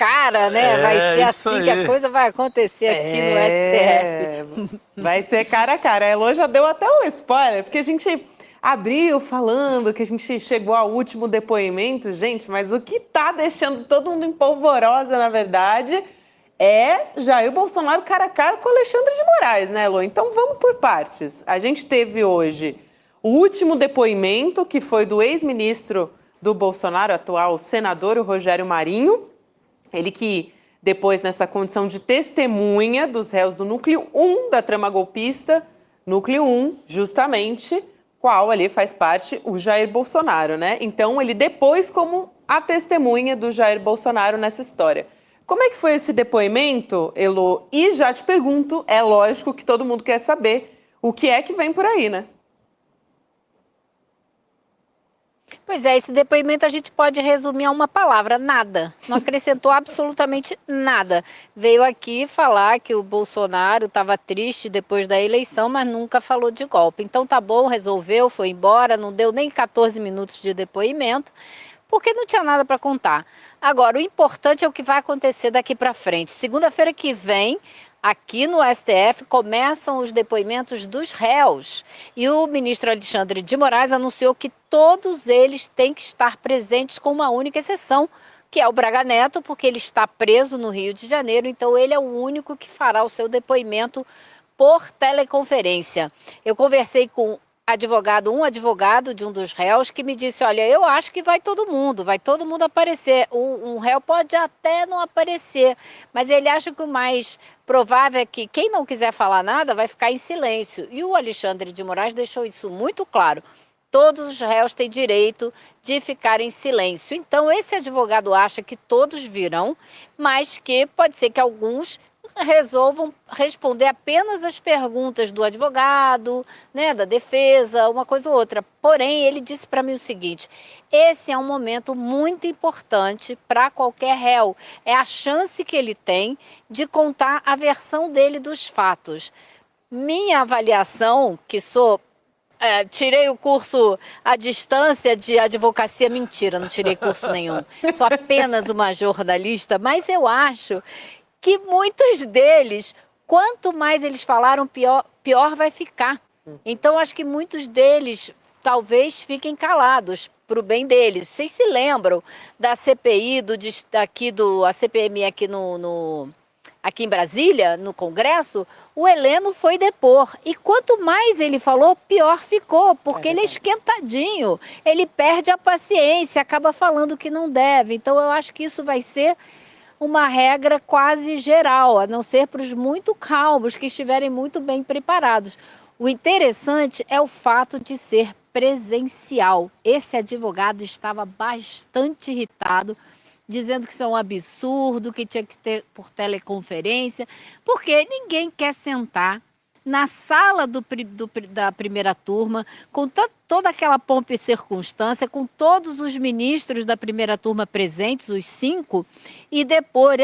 cara, né? Vai ser isso assim que a aí. coisa vai acontecer aqui no STF. Vai ser cara a cara. A Elo já deu até um spoiler, porque a gente abriu falando que a gente chegou ao último depoimento, gente, mas o que tá deixando todo mundo em polvorosa, na verdade, é Jair Bolsonaro cara a cara com Alexandre de Moraes, né, Elo? Então vamos por partes. A gente teve hoje o último depoimento, que foi do ex-ministro do Bolsonaro, atual senador, o Rogério Marinho. Ele que, depois, nessa condição de testemunha dos réus do núcleo 1 da trama golpista, núcleo 1, justamente, qual ali faz parte o Jair Bolsonaro, né? Então, ele depois como a testemunha do Jair Bolsonaro nessa história. Como é que foi esse depoimento, Elo? E já te pergunto, é lógico que todo mundo quer saber o que é que vem por aí, né? Pois é, esse depoimento a gente pode resumir a uma palavra: nada. Não acrescentou absolutamente nada. Veio aqui falar que o Bolsonaro estava triste depois da eleição, mas nunca falou de golpe. Então tá bom, resolveu, foi embora, não deu nem 14 minutos de depoimento, porque não tinha nada para contar. Agora, o importante é o que vai acontecer daqui para frente. Segunda-feira que vem, aqui no STF, começam os depoimentos dos réus. E o ministro Alexandre de Moraes anunciou que todos eles têm que estar presentes, com uma única exceção, que é o Braga Neto, porque ele está preso no Rio de Janeiro, então ele é o único que fará o seu depoimento por teleconferência. Eu conversei com um advogado de um dos réus, que me disse: olha, eu acho que vai todo mundo aparecer. Um réu pode até não aparecer, mas ele acha que o mais provável é que quem não quiser falar nada vai ficar em silêncio. E o Alexandre de Moraes deixou isso muito claro: todos os réus têm direito de ficar em silêncio. Então, esse advogado acha que todos virão, mas que pode ser que alguns resolvam responder apenas as perguntas do advogado, né, da defesa, uma coisa ou outra. Porém, ele disse para mim o seguinte: esse é um momento muito importante para qualquer réu. É a chance que ele tem de contar a versão dele dos fatos. Minha avaliação, que sou tirei o curso à distância de advocacia, mentira, não tirei curso nenhum. Sou apenas uma jornalista, mas eu acho que muitos deles, quanto mais eles falaram, pior vai ficar. Então, acho que muitos deles talvez fiquem calados para o bem deles. Vocês se lembram da CPI, a CPMI aqui em Brasília, no Congresso? O Heleno foi depor. E quanto mais ele falou, pior ficou, porque ele é esquentadinho. Ele perde a paciência, acaba falando que não deve. Então, eu acho que isso vai ser uma regra quase geral, a não ser para os muito calmos, que estiverem muito bem preparados. O interessante é o fato de ser presencial. Esse advogado estava bastante irritado, dizendo que isso é um absurdo, que tinha que ter por teleconferência, porque ninguém quer sentar na sala da primeira turma, com toda aquela pompa e circunstância, com todos os ministros da primeira turma presentes, os 5, e depor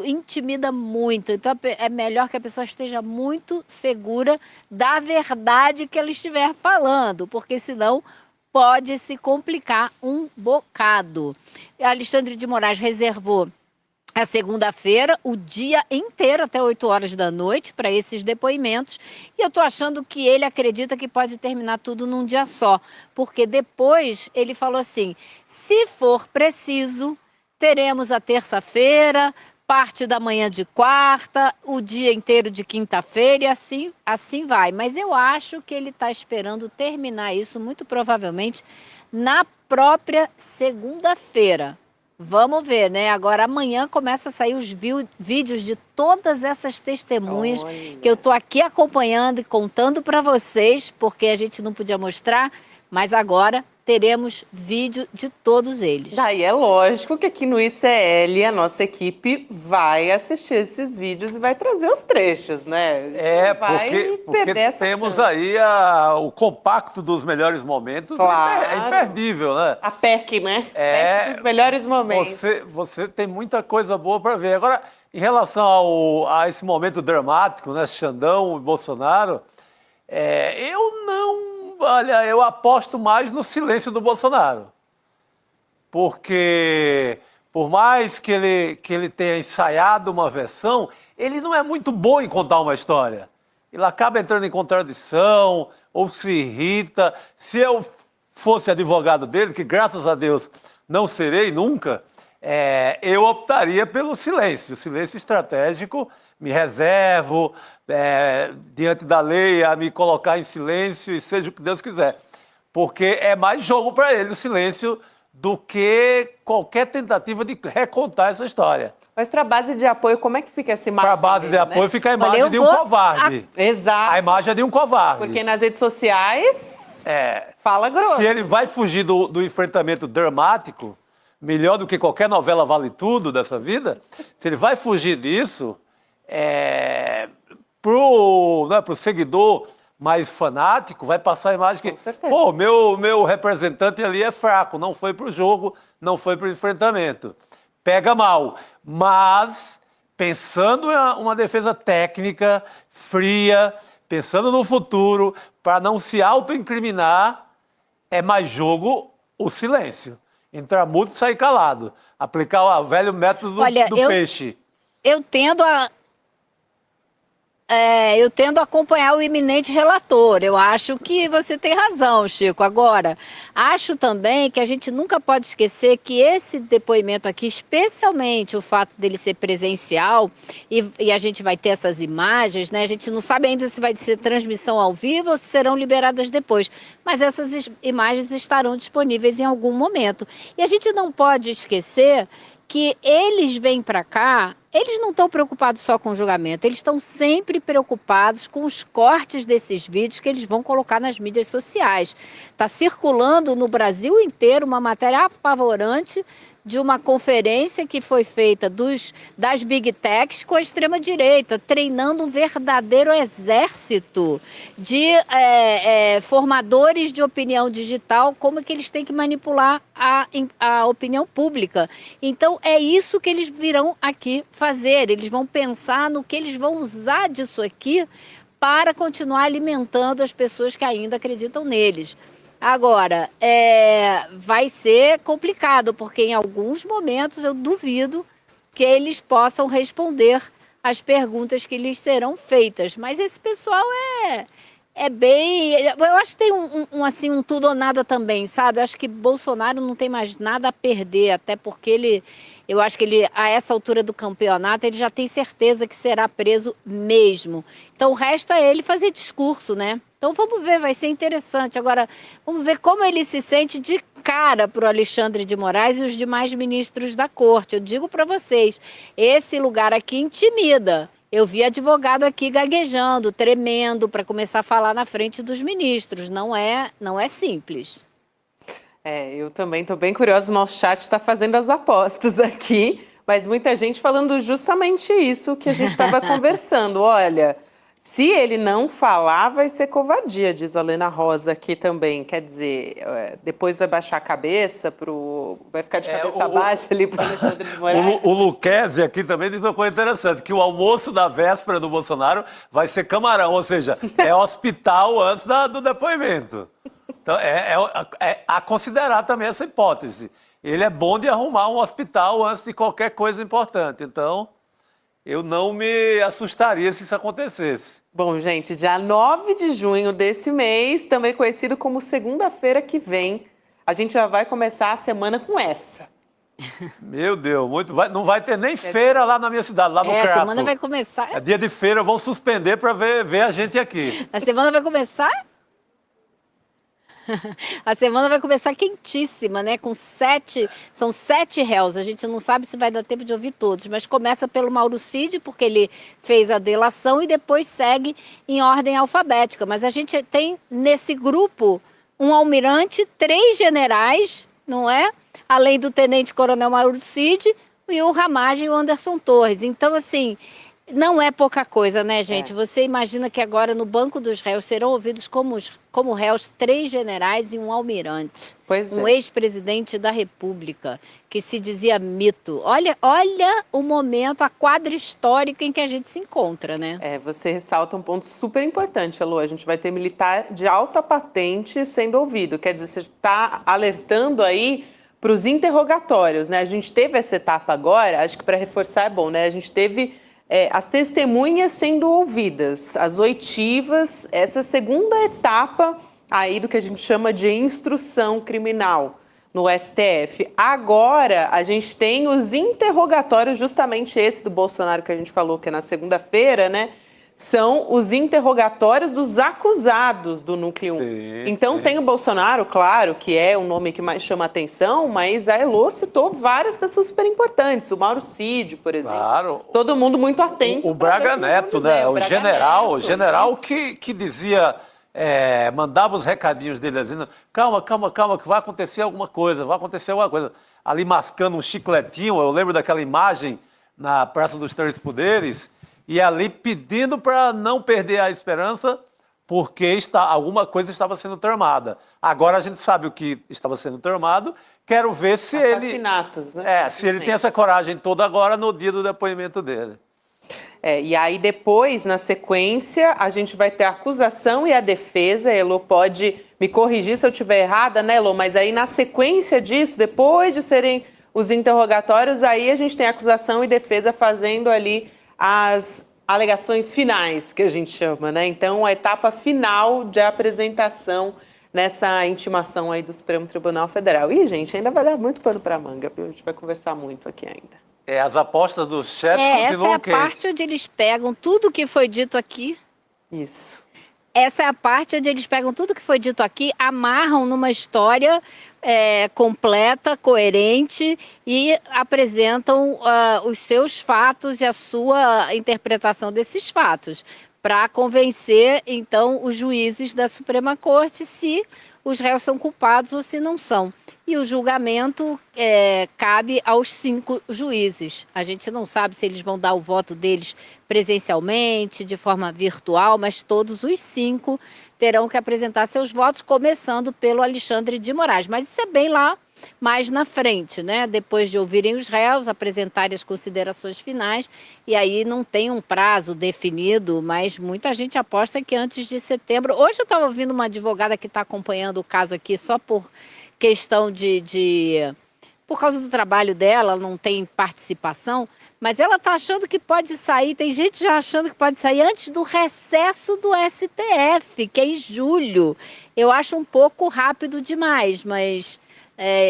intimida muito. Então é melhor que a pessoa esteja muito segura da verdade que ela estiver falando, porque senão pode se complicar um bocado. Alexandre de Moraes reservou a segunda-feira, o dia inteiro, até 8 horas da noite, para esses depoimentos. E eu estou achando que ele acredita que pode terminar tudo num dia só. Porque depois ele falou assim: se for preciso, teremos a terça-feira, parte da manhã de quarta, o dia inteiro de quinta-feira, e assim vai. Mas eu acho que ele está esperando terminar isso, muito provavelmente, na própria segunda-feira. Vamos ver, né? Agora, amanhã começa a sair os vídeos de todas essas testemunhas. Olha, que eu tô aqui acompanhando e contando para vocês, porque a gente não podia mostrar, mas agora teremos vídeo de todos eles. Daí é lógico que aqui no ICL a nossa equipe vai assistir esses vídeos e vai trazer os trechos, né? Porque temos aí o compacto dos melhores momentos. Claro. É imperdível, né? A PEC, né? PEC dos melhores momentos. Você tem muita coisa boa para ver. Agora, em relação a esse momento dramático, né? Xandão e Bolsonaro, Olha, eu aposto mais no silêncio do Bolsonaro. Porque por mais que ele tenha ensaiado uma versão, ele não é muito bom em contar uma história. Ele acaba entrando em contradição, ou se irrita. Se eu fosse advogado dele, que graças a Deus não serei nunca, eu optaria pelo silêncio. Silêncio estratégico, me reservo, diante da lei, a me colocar em silêncio e seja o que Deus quiser. Porque é mais jogo para ele o silêncio do que qualquer tentativa de recontar essa história. Mas para a base de apoio, como é que fica essa imagem? Para a base de apoio fica a imagem de um covarde. Exato. A imagem é de um covarde. Porque nas redes sociais, fala grosso. Se ele vai fugir do enfrentamento dramático, melhor do que qualquer novela vale tudo dessa vida, se ele vai fugir disso, pro seguidor mais fanático, vai passar a imagem que, pô, meu representante ali é fraco, não foi pro jogo, não foi pro enfrentamento. Pega mal. Mas, pensando em uma defesa técnica, fria, pensando no futuro, para não se autoincriminar, é mais jogo o silêncio. Entrar mudo e sair calado. Aplicar o velho método do peixe. Eu tendo a acompanhar o eminente relator. Eu acho que você tem razão, Chico. Agora, acho também que a gente nunca pode esquecer que esse depoimento aqui, especialmente o fato dele ser presencial, e a gente vai ter essas imagens, né? A gente não sabe ainda se vai ser transmissão ao vivo ou se serão liberadas depois, mas essas imagens estarão disponíveis em algum momento. E a gente não pode esquecer que eles vêm para cá, eles não estão preocupados só com o julgamento, eles estão sempre preocupados com os cortes desses vídeos que eles vão colocar nas mídias sociais. Está circulando no Brasil inteiro uma matéria apavorante de uma conferência que foi feita das Big Techs com a extrema-direita, treinando um verdadeiro exército de formadores de opinião digital, como é que eles têm que manipular a opinião pública. Então, é isso que eles virão aqui fazer. Eles vão pensar no que eles vão usar disso aqui para continuar alimentando as pessoas que ainda acreditam neles. Agora, vai ser complicado, porque em alguns momentos eu duvido que eles possam responder às perguntas que lhes serão feitas. Mas esse pessoal é bem... Eu acho que tem um tudo ou nada também, sabe? Eu acho que Bolsonaro não tem mais nada a perder, até porque eu acho que ele, a essa altura do campeonato, ele já tem certeza que será preso mesmo. Então, resta ele fazer discurso, né? Então, vamos ver, vai ser interessante. Agora, vamos ver como ele se sente de cara para o Alexandre de Moraes e os demais ministros da corte. Eu digo para vocês, esse lugar aqui intimida. Eu vi advogado aqui gaguejando, tremendo, para começar a falar na frente dos ministros. Não é simples. Eu também estou bem curiosa. O nosso chat está fazendo as apostas aqui, mas muita gente falando justamente isso que a gente estava conversando. Olha, se ele não falar, vai ser covardia, diz a Lena Rosa aqui também. Quer dizer, depois vai baixar a cabeça, vai ficar de cabeça baixa ali para o Alexandre de Moraes. O Luquezzi aqui também diz uma coisa interessante, que o almoço da véspera do Bolsonaro vai ser camarão, ou seja, é hospital antes do depoimento. Então, a considerar também essa hipótese. Ele é bom de arrumar um hospital antes de qualquer coisa importante. Então, eu não me assustaria se isso acontecesse. Bom, gente, dia 9 de junho desse mês, também conhecido como segunda-feira que vem, a gente já vai começar a semana com essa. Meu Deus, não vai ter nem feira lá na minha cidade, lá no Crato. A semana vai começar... É dia de feira, vão suspender para ver a gente aqui. A semana vai começar... A semana vai começar quentíssima, né? São 7 réus. A gente não sabe se vai dar tempo de ouvir todos, mas começa pelo Mauro Cid, porque ele fez a delação, e depois segue em ordem alfabética. Mas a gente tem nesse grupo um almirante, 3 generais, não é? Além do tenente-coronel Mauro Cid e o Ramagem e o Anderson Torres. Então, assim, não é pouca coisa, né, gente? Você imagina que agora no banco dos réus serão ouvidos como réus 3 generais e um almirante. Um ex-presidente da República, que se dizia mito. Olha o momento, a quadra histórica em que a gente se encontra, né? Você ressalta um ponto super importante, Alô. A gente vai ter militar de alta patente sendo ouvido. Quer dizer, você está alertando aí para os interrogatórios, né? A gente teve essa etapa agora, acho que para reforçar é bom, né? A gente teve as testemunhas sendo ouvidas, as oitivas, essa segunda etapa aí do que a gente chama de instrução criminal no STF. Agora, a gente tem os interrogatórios, justamente esse do Bolsonaro que a gente falou, que é na segunda-feira, né? São os interrogatórios dos acusados do Núcleo 1. Sim, então, sim. tem o Bolsonaro, claro, que é o nome que mais chama atenção, mas a Elô citou várias pessoas super importantes. O Mauro Cid, por exemplo. Claro. Todo mundo muito atento. O Braga Neto, né? O general isso. que dizia, mandava os recadinhos dele dizendo, calma, que vai acontecer alguma coisa, Ali mascando um chicletinho, eu lembro daquela imagem na Praça dos Três Poderes, e ali pedindo para não perder a esperança, porque alguma coisa estava sendo tramada. Agora a gente sabe o que estava sendo tramado, quero ver se Assassinatos, né? se ele tem essa coragem toda agora no dia do depoimento dele. E aí depois, na sequência, a gente vai ter a acusação e a defesa. A Elô pode me corrigir se eu estiver errada, né, Elô? Mas aí na sequência disso, depois de serem os interrogatórios, aí a gente tem a acusação e defesa fazendo ali as alegações finais, que a gente chama, né? Então, a etapa final de apresentação nessa intimação aí do Supremo Tribunal Federal. E, gente, ainda vai dar muito pano para manga, viu? A gente vai conversar muito aqui ainda. As apostas do chat essa continuam é a parte onde eles pegam tudo que foi dito aqui. Isso. Essa é a parte onde eles pegam tudo que foi dito aqui, amarram numa história completa, coerente e apresentam os seus fatos e a sua interpretação desses fatos para convencer, então, os juízes da Suprema Corte se os réus são culpados ou se não são. E o julgamento cabe aos 5 juízes. A gente não sabe se eles vão dar o voto deles presencialmente, de forma virtual, mas todos os 5 terão que apresentar seus votos, começando pelo Alexandre de Moraes. Mas isso é bem lá mais na frente, né? Depois de ouvirem os réus, apresentarem as considerações finais, e aí não tem um prazo definido, mas muita gente aposta que antes de setembro. Hoje eu estava ouvindo uma advogada que está acompanhando o caso aqui só por questão por causa do trabalho dela, não tem participação, mas ela está achando que pode sair, tem gente já achando que pode sair antes do recesso do STF, que é em julho. Eu acho um pouco rápido demais, mas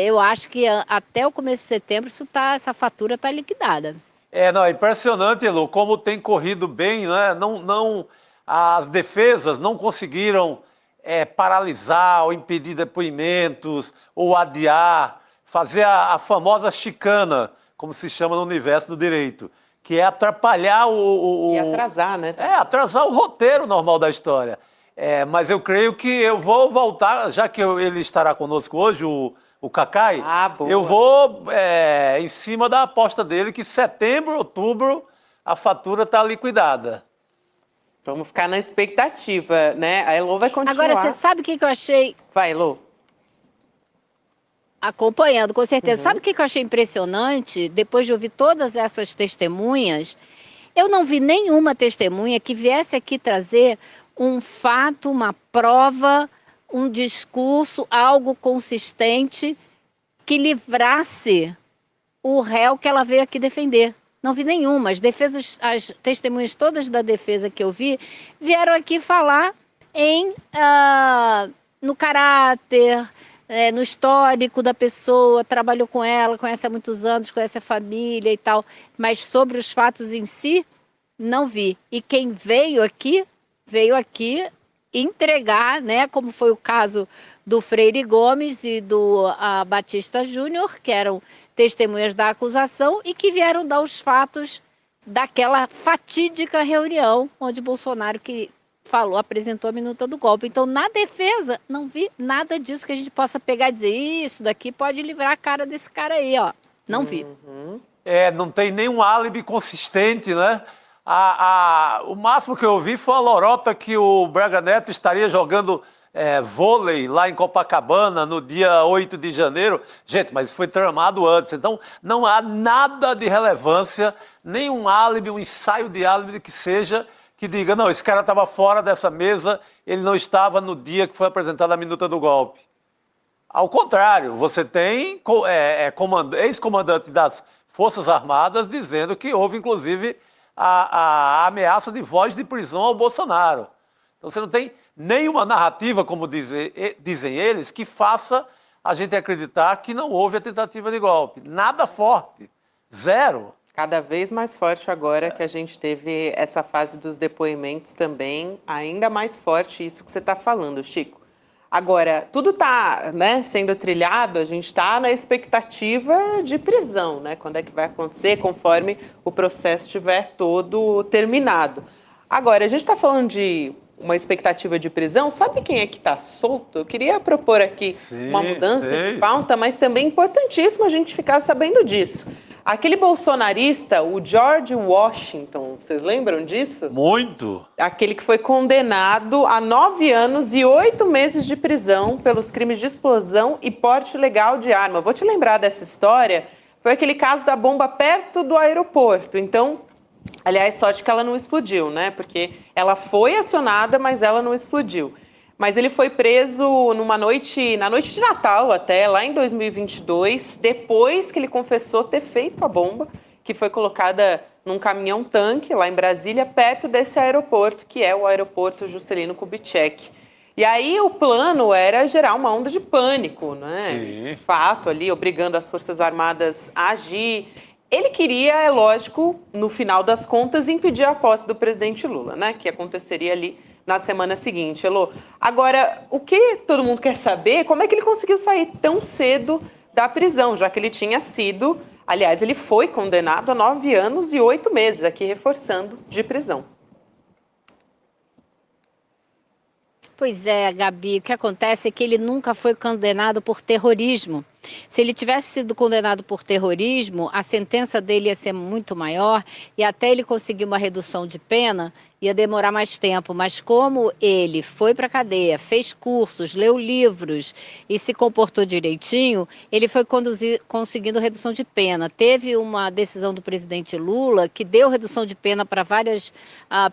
eu acho que até o começo de setembro essa fatura está liquidada. É impressionante, Elô, como tem corrido bem, né? As defesas não conseguiram paralisar ou impedir depoimentos ou adiar, fazer a famosa chicana, como se chama no universo do direito, que é atrapalhar E atrasar, né? Atrasar o roteiro normal da história. Mas eu creio que eu vou voltar, já que ele estará conosco hoje, o Cacai, boa. eu vou em cima da aposta dele que setembro, outubro, a fatura está liquidada. Vamos ficar na expectativa, né? A Elô vai continuar. Agora, você sabe o que eu achei? Vai, Elô. Acompanhando, com certeza. Sabe o que eu achei impressionante? Depois de ouvir todas essas testemunhas, eu não vi nenhuma testemunha que viesse aqui trazer um fato, uma prova, um discurso, algo consistente que livrasse o réu que ela veio aqui defender. Não vi nenhuma. As testemunhas todas da defesa que eu vi vieram aqui falar no caráter, no histórico da pessoa, trabalhou com ela, conhece há muitos anos, conhece a família e tal. Mas sobre os fatos em si, não vi. E quem veio aqui entregar, né, como foi o caso do Freire Gomes e do Batista Júnior, que eram testemunhas da acusação e que vieram dar os fatos daquela fatídica reunião onde Bolsonaro apresentou a minuta do golpe. Então, na defesa, não vi nada disso que a gente possa pegar e dizer, isso daqui pode livrar a cara desse cara aí, ó. Não vi. Não tem nenhum álibi consistente, né? O máximo que eu vi foi a lorota que o Braga Neto estaria jogando vôlei lá em Copacabana no dia 8 de janeiro. Gente, mas isso foi tramado antes. Então, não há nada de relevância, nenhum álibi, um ensaio de álibi que diga, não, esse cara estava fora dessa mesa, ele não estava no dia que foi apresentada a minuta do golpe. Ao contrário, você tem ex-comandante das Forças Armadas dizendo que houve, inclusive, a ameaça de voz de prisão ao Bolsonaro. Então você não tem nenhuma narrativa, como dizem eles, que faça a gente acreditar que não houve a tentativa de golpe. Nada forte. Zero. Cada vez mais forte agora que a gente teve essa fase dos depoimentos também, ainda mais forte isso que você está falando, Chico. Agora, tudo está, né, sendo trilhado, a gente está na expectativa de prisão, né? Quando é que vai acontecer, conforme o processo estiver todo terminado. Agora, a gente está falando de uma expectativa de prisão, sabe quem é que está solto? Eu queria propor aqui uma mudança de pauta, mas também é importantíssimo a gente ficar sabendo disso. Aquele bolsonarista, o George Washington, vocês lembram disso? Muito. Aquele que foi condenado a 9 anos e 8 meses de prisão pelos crimes de explosão e porte ilegal de arma. Vou te lembrar dessa história, foi aquele caso da bomba perto do aeroporto. Então, aliás, sorte que ela não explodiu, né? Porque ela foi acionada, mas ela não explodiu. Mas ele foi preso na noite de Natal até, lá em 2022, depois que ele confessou ter feito a bomba, que foi colocada num caminhão-tanque lá em Brasília, perto desse aeroporto, que é o aeroporto Juscelino Kubitschek. E aí o plano era gerar uma onda de pânico, né? Sim. De fato, ali, obrigando as Forças Armadas a agir. Ele queria, é lógico, no final das contas, impedir a posse do presidente Lula, né? Que aconteceria ali na semana seguinte, Elô. Agora, o que todo mundo quer saber é como é que ele conseguiu sair tão cedo da prisão, já que ele tinha sido, aliás, ele foi condenado a 9 anos e 8 meses, aqui reforçando, de prisão. Pois é, Gabi, o que acontece é que ele nunca foi condenado por terrorismo. Se ele tivesse sido condenado por terrorismo, a sentença dele ia ser muito maior e até ele conseguir uma redução de pena ia demorar mais tempo. Mas como ele foi para a cadeia, fez cursos, leu livros e se comportou direitinho, ele foi conseguindo redução de pena. Teve uma decisão do presidente Lula que deu redução de pena para várias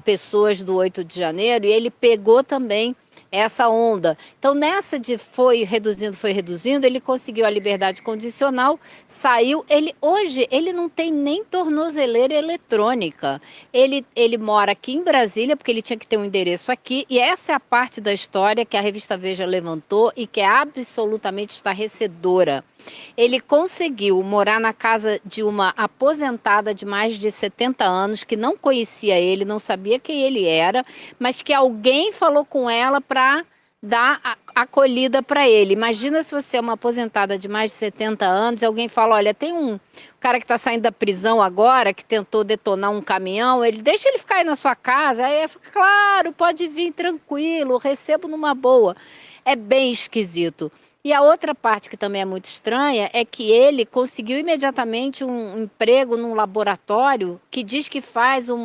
pessoas do 8 de janeiro e ele pegou também essa onda. Então, nessa de foi reduzindo, ele conseguiu a liberdade condicional, saiu. Hoje, ele não tem nem tornozeleira eletrônica. Ele mora aqui em Brasília, porque ele tinha que ter um endereço aqui, e essa é a parte da história que a revista Veja levantou e que é absolutamente estarrecedora. Ele conseguiu morar na casa de uma aposentada de mais de 70 anos, que não conhecia ele, não sabia quem ele era, mas que alguém falou com ela para dar acolhida para ele. Imagina se você é uma aposentada de mais de 70 anos e alguém fala, olha, tem um cara que está saindo da prisão agora, que tentou detonar um caminhão, deixa ele ficar aí na sua casa. Aí fica, claro, pode vir tranquilo, recebo numa boa. É bem esquisito. E a outra parte que também é muito estranha é que ele conseguiu imediatamente um emprego num laboratório que diz que faz um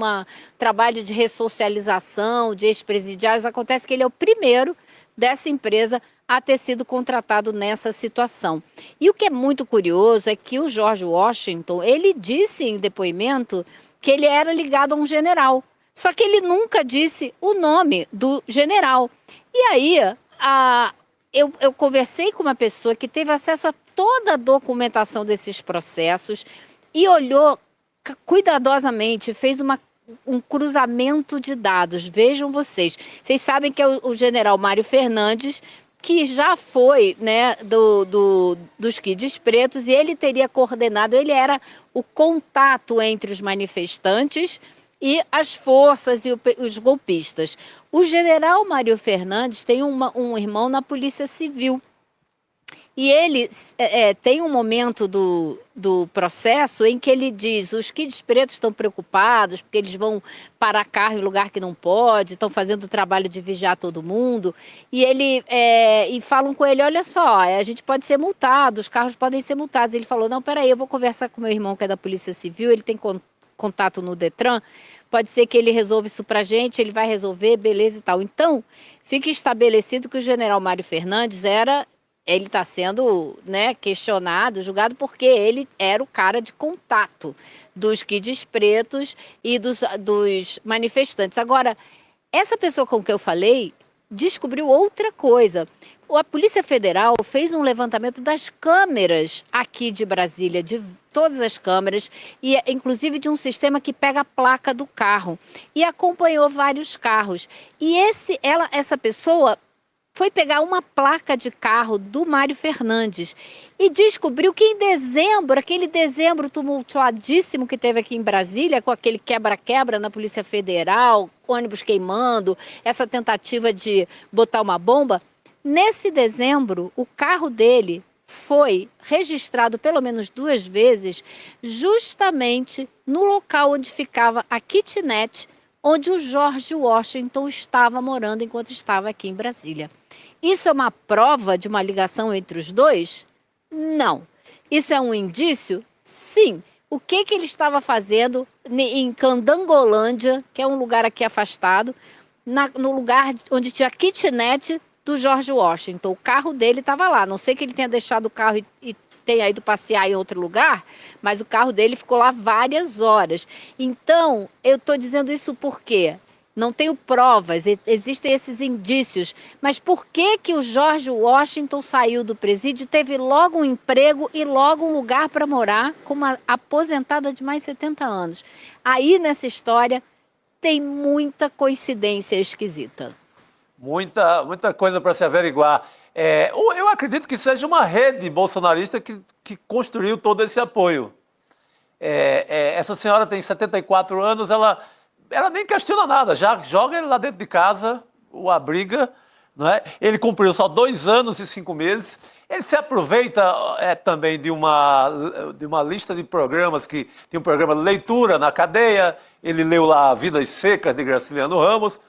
trabalho de ressocialização de ex-presidiários. Acontece que ele é o primeiro dessa empresa a ter sido contratado nessa situação. E o que é muito curioso é que o George Washington, ele disse em depoimento que ele era ligado a um general. Só que ele nunca disse o nome do general. E aí, eu conversei com uma pessoa que teve acesso a toda a documentação desses processos e olhou cuidadosamente, fez um cruzamento de dados. Vejam vocês. Vocês sabem que é o general Mário Fernandes, que já foi, né, dos Kids Pretos, e ele teria coordenado, ele era o contato entre os manifestantes e as forças e os golpistas. O general Mário Fernandes tem um irmão na Polícia Civil. E ele tem um momento do processo em que ele diz, os Kids Pretos estão preocupados porque eles vão parar carro em lugar que não pode, estão fazendo o trabalho de vigiar todo mundo. E e falam com ele, olha só, a gente pode ser multado, os carros podem ser multados. Ele falou, não, peraí, eu vou conversar com meu irmão que é da Polícia Civil, ele tem contato no Detran, pode ser que ele resolva isso pra gente, ele vai resolver, beleza e tal. Então, fica estabelecido que o general Mário Fernandes ele está sendo, né, questionado, julgado, porque ele era o cara de contato dos Kids Pretos e dos manifestantes. Agora, essa pessoa com que eu falei descobriu outra coisa, A Polícia Federal fez um levantamento das câmeras aqui de Brasília, de todas as câmeras, e inclusive de um sistema que pega a placa do carro, e acompanhou vários carros. E essa pessoa foi pegar uma placa de carro do Mário Fernandes e descobriu que em dezembro, aquele dezembro tumultuadíssimo que teve aqui em Brasília, com aquele quebra-quebra na Polícia Federal, ônibus queimando, essa tentativa de botar uma bomba, nesse dezembro, o carro dele foi registrado pelo menos 2 vezes, justamente no local onde ficava a kitnet, onde o George Washington estava morando enquanto estava aqui em Brasília. Isso é uma prova de uma ligação entre os dois? Não. Isso é um indício? Sim. O que ele estava fazendo em Candangolândia, que é um lugar aqui afastado, no lugar onde tinha a kitnet do George Washington? O carro dele estava lá. Não sei que ele tenha deixado o carro e tenha ido passear em outro lugar, mas o carro dele ficou lá várias horas. Então, eu estou dizendo isso por quê? Não tenho provas, existem esses indícios, mas por que o George Washington saiu do presídio, teve logo um emprego e logo um lugar para morar com uma aposentada de mais de 70 anos? Aí, nessa história, tem muita coincidência esquisita. Muita coisa para se averiguar. Eu acredito que seja uma rede bolsonarista que construiu todo esse apoio. Essa senhora tem 74 anos, ela nem questiona nada, já joga ele lá dentro de casa, o abriga, não é? Ele cumpriu só 2 anos e 5 meses. Ele se aproveita também de uma lista de programas, que tem um programa de leitura na cadeia. Ele leu lá Vidas Secas, de Graciliano Ramos.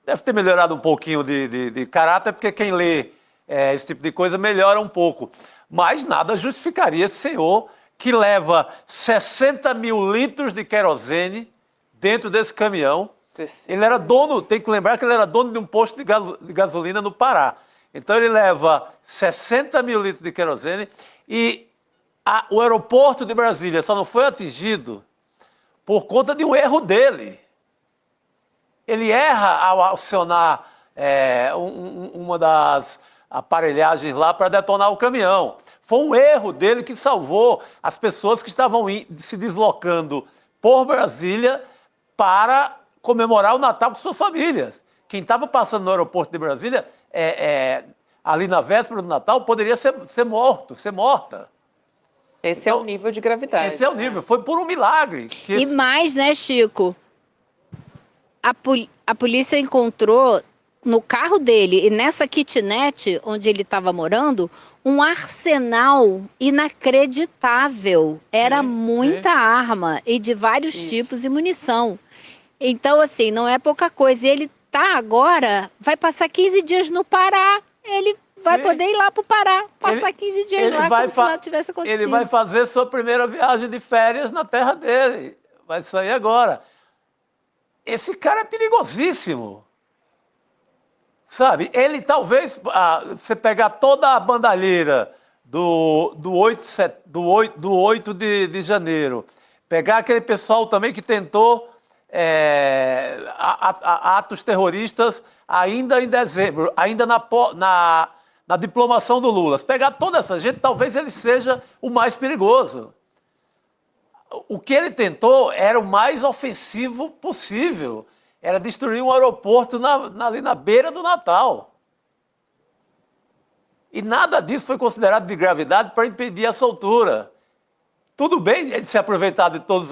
Deve ter melhorado um pouquinho de caráter, porque quem lê esse tipo de coisa melhora um pouco. Mas nada justificaria esse senhor que leva 60 mil litros de querosene dentro desse caminhão. Ele era dono, tem que lembrar que ele era dono de um posto de gasolina no Pará. Então ele leva 60 mil litros de querosene e o aeroporto de Brasília só não foi atingido por conta de um erro dele. Ele erra ao acionar uma das aparelhagens lá para detonar o caminhão. Foi um erro dele que salvou as pessoas que estavam se deslocando por Brasília para comemorar o Natal com suas famílias. Quem estava passando no aeroporto de Brasília, ali na véspera do Natal, poderia ser morta. Esse é o nível de gravidade. Esse é o nível. Foi por um milagre. E mais, né, Chico? A polícia encontrou no carro dele e nessa kitnet onde ele estava morando um arsenal inacreditável. Era muita arma e de vários tipos de munição. Então, assim, não é pouca coisa. E ele vai passar 15 dias no Pará. Ele vai poder ir lá para o Pará, passar 15 dias lá como se nada tivesse acontecido. Ele vai fazer sua primeira viagem de férias na terra dele. Vai sair agora. Esse cara é perigosíssimo. Sabe? Ele talvez, você pegar toda a bandalheira do 8 de janeiro, pegar aquele pessoal também que tentou atos terroristas ainda em dezembro, ainda na diplomação do Lula. Se pegar toda essa gente, talvez ele seja o mais perigoso. O que ele tentou era o mais ofensivo possível. Era destruir um aeroporto ali na beira do Natal. E nada disso foi considerado de gravidade para impedir a soltura. Tudo bem ele se aproveitar de todos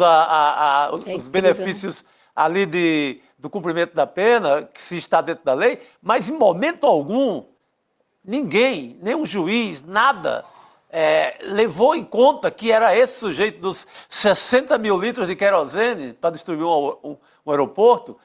os benefícios ali do cumprimento da pena, que se está dentro da lei, mas em momento algum, ninguém, nem juiz, nada, levou em conta que era esse sujeito dos 60 mil litros de querosene para destruir um aeroporto.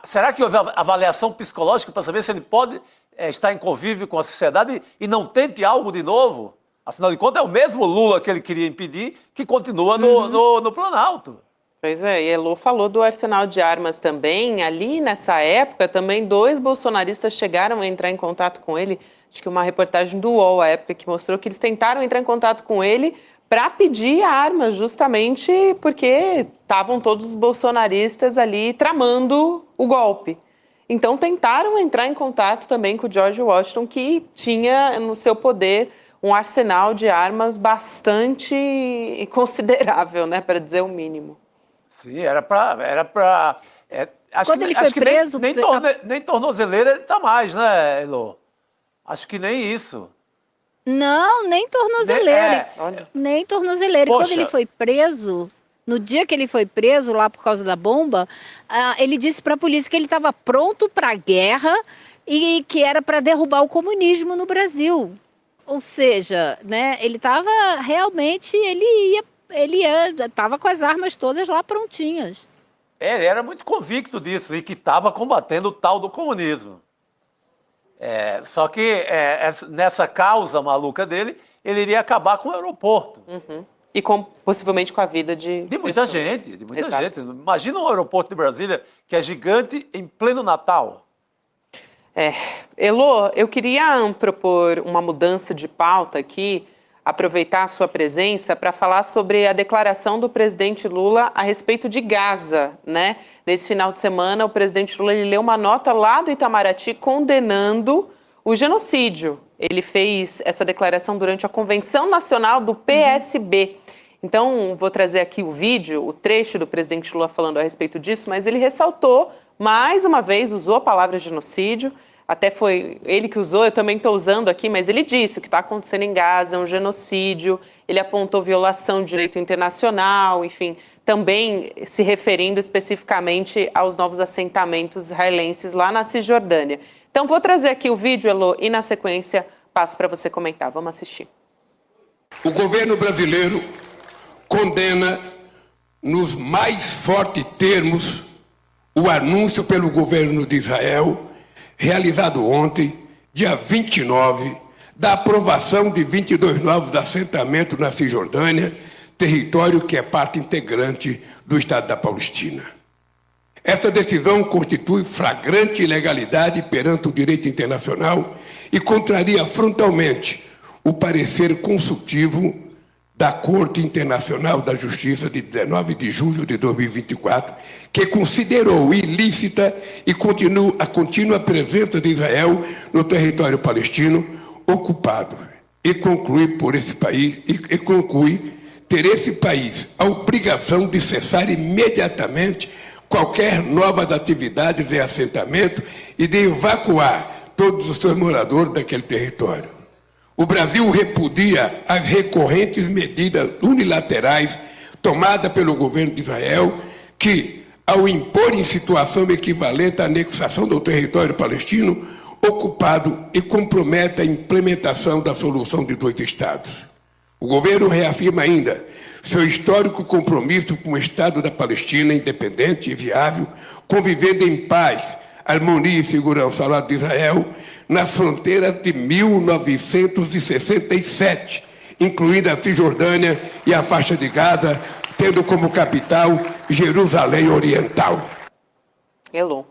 Será que houve avaliação psicológica para saber se ele pode estar em convívio com a sociedade e não tente algo de novo? Afinal de contas, é o mesmo Lula que ele queria impedir que continua no Planalto. Pois é, e Elô falou do arsenal de armas também. Ali, nessa época, também 2 bolsonaristas chegaram a entrar em contato com ele. Acho que uma reportagem do UOL, à época, que mostrou que eles tentaram entrar em contato com ele para pedir armas, justamente porque estavam todos os bolsonaristas ali tramando o golpe. Então tentaram entrar em contato também com o George Washington, que tinha no seu poder um arsenal de armas bastante considerável, né, para dizer o mínimo. Sim, era para. Quando ele foi preso... Nem tornozeleira ele tá mais, né, Elô? Acho que nem isso. Não, nem tornozeleira. Nem tornozeleira. E Poxa. quando ele foi preso, no dia que ele foi preso lá por causa da bomba, ele disse para a polícia que ele estava pronto para a guerra e que era para derrubar o comunismo no Brasil. Ou seja, né, ele estava realmente, estava com as armas todas lá prontinhas. Ele era muito convicto disso e que estava combatendo o tal do comunismo. Só que nessa causa maluca dele, ele iria acabar com o aeroporto. Uhum. E possivelmente com a vida de muita pessoas. gente, de muita Exato. gente. Imagina um aeroporto de Brasília que é gigante em pleno Natal. Elô, eu queria propor uma mudança de pauta aqui, aproveitar a sua presença para falar sobre a declaração do presidente Lula a respeito de Gaza, né? Nesse final de semana, o presidente Lula leu uma nota lá do Itamaraty condenando o genocídio. Ele fez essa declaração durante a Convenção Nacional do PSB. Então, vou trazer aqui o vídeo, o trecho do presidente Lula falando a respeito disso, mas ele ressaltou, mais uma vez, usou a palavra genocídio. Até foi ele que usou, eu também estou usando aqui, mas ele disse o que está acontecendo em Gaza é um genocídio, ele apontou violação de direito internacional, enfim, também se referindo especificamente aos novos assentamentos israelenses lá na Cisjordânia. Então, vou trazer aqui o vídeo, Elô, e na sequência passo para você comentar. Vamos assistir. O governo brasileiro condena nos mais fortes termos o anúncio pelo governo de Israel realizado ontem, dia 29, da aprovação de 22 novos assentamentos na Cisjordânia, território que é parte integrante do Estado da Palestina. Esta decisão constitui flagrante ilegalidade perante o direito internacional e contraria frontalmente o parecer consultivo da Corte Internacional da Justiça de 19 de julho de 2024, que considerou ilícita a contínua presença de Israel no território palestino ocupado e conclui ter esse país a obrigação de cessar imediatamente qualquer novas atividades em assentamento e de evacuar todos os seus moradores daquele território. O Brasil repudia as recorrentes medidas unilaterais tomadas pelo governo de Israel que, ao impor em situação equivalente à anexação do território palestino ocupado e compromete a implementação da solução de dois Estados. O governo reafirma ainda seu histórico compromisso com o Estado da Palestina independente e viável, convivendo em paz, harmonia e segurança ao lado de Israel, nas fronteiras de 1967, incluindo a Cisjordânia e a faixa de Gaza, tendo como capital Jerusalém Oriental. Elô.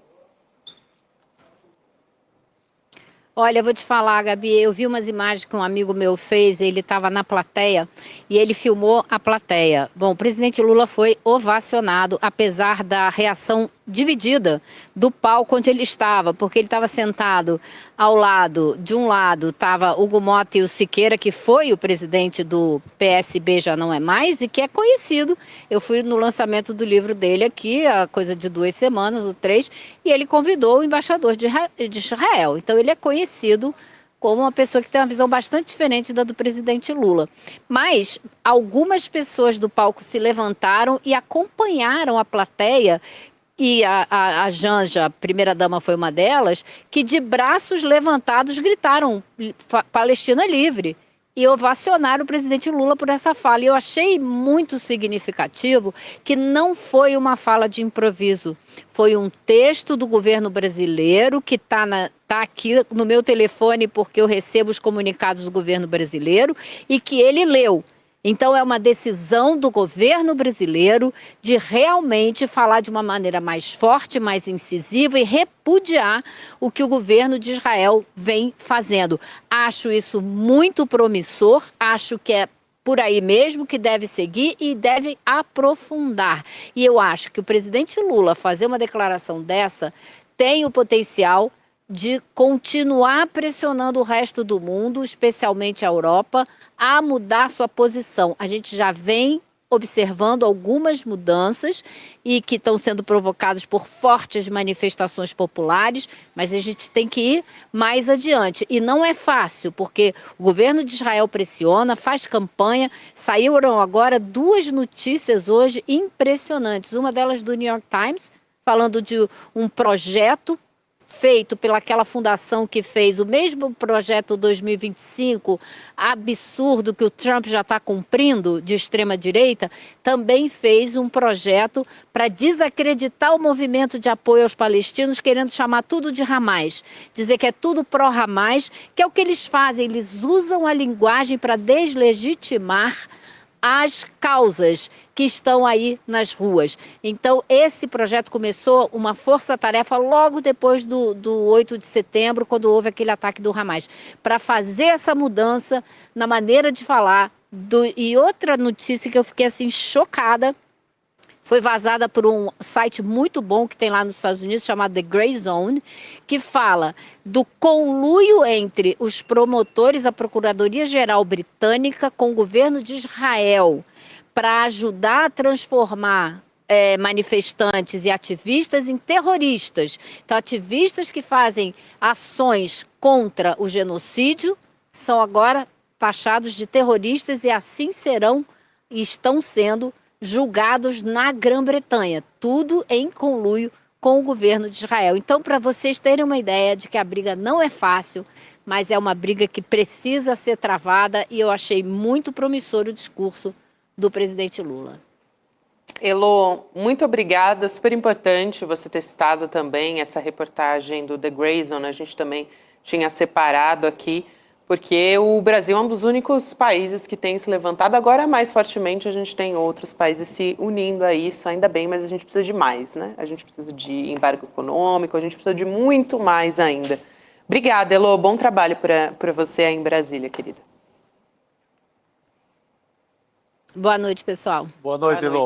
Olha, eu vou te falar, Gabi, eu vi umas imagens que um amigo meu fez, ele estava na plateia e ele filmou a plateia. Bom, o presidente Lula foi ovacionado, apesar da reação dividida do palco onde ele estava, porque ele estava sentado ao lado, de um lado estava Hugo Motta e o Siqueira, que foi o presidente do PSB, já não é mais, e que é conhecido. Eu fui no lançamento do livro dele aqui, há coisa de 2 semanas, ou 3, e ele convidou o embaixador de Israel. Então ele é conhecido como uma pessoa que tem uma visão bastante diferente da do presidente Lula. Mas algumas pessoas do palco se levantaram e acompanharam a plateia, e a Janja, a primeira-dama, foi uma delas, que de braços levantados gritaram Palestina livre e ovacionaram o presidente Lula por essa fala. E eu achei muito significativo que não foi uma fala de improviso, foi um texto do governo brasileiro que está aqui no meu telefone, porque eu recebo os comunicados do governo brasileiro, e que ele leu. Então é uma decisão do governo brasileiro de realmente falar de uma maneira mais forte, mais incisiva e repudiar o que o governo de Israel vem fazendo. Acho isso muito promissor, acho que é por aí mesmo que deve seguir e deve aprofundar. E eu acho que o presidente Lula fazer uma declaração dessa tem o potencial de continuar pressionando o resto do mundo, especialmente a Europa, a mudar sua posição. A gente já vem observando algumas mudanças e que estão sendo provocadas por fortes manifestações populares, mas a gente tem que ir mais adiante. E não é fácil, porque o governo de Israel pressiona, faz campanha. Saíram agora 2 notícias hoje impressionantes. Uma delas do New York Times, falando de um projeto feito pelaquela fundação que fez o mesmo projeto 2025, absurdo que o Trump já está cumprindo, de extrema-direita, também fez um projeto para desacreditar o movimento de apoio aos palestinos, querendo chamar tudo de Hamas, dizer que é tudo pró-Hamas, que é o que eles fazem, eles usam a linguagem para deslegitimar as causas que estão aí nas ruas. Então, esse projeto começou uma força-tarefa logo depois do 8 de setembro, quando houve aquele ataque do Hamas, para fazer essa mudança na maneira de falar. E outra notícia que eu fiquei assim chocada, foi vazada por um site muito bom que tem lá nos Estados Unidos, chamado The Gray Zone, que fala do conluio entre os promotores, a Procuradoria-Geral Britânica, com o governo de Israel, para ajudar a transformar manifestantes e ativistas em terroristas. Então, ativistas que fazem ações contra o genocídio são agora taxados de terroristas e assim serão e estão sendo julgados na Grã-Bretanha, tudo em conluio com o governo de Israel. Então, para vocês terem uma ideia de que a briga não é fácil, mas é uma briga que precisa ser travada, e eu achei muito promissor o discurso do presidente Lula. Elo, muito obrigada, super importante você ter citado também essa reportagem do The Gray Zone, a gente também tinha separado aqui, porque o Brasil é um dos únicos países que tem se levantado. Agora, mais fortemente, a gente tem outros países se unindo a isso, ainda bem, mas a gente precisa de mais, né? A gente precisa de embargo econômico, a gente precisa de muito mais ainda. Obrigada, Elo. Bom trabalho para você aí em Brasília, querida. Boa noite, pessoal. Boa noite, Elô.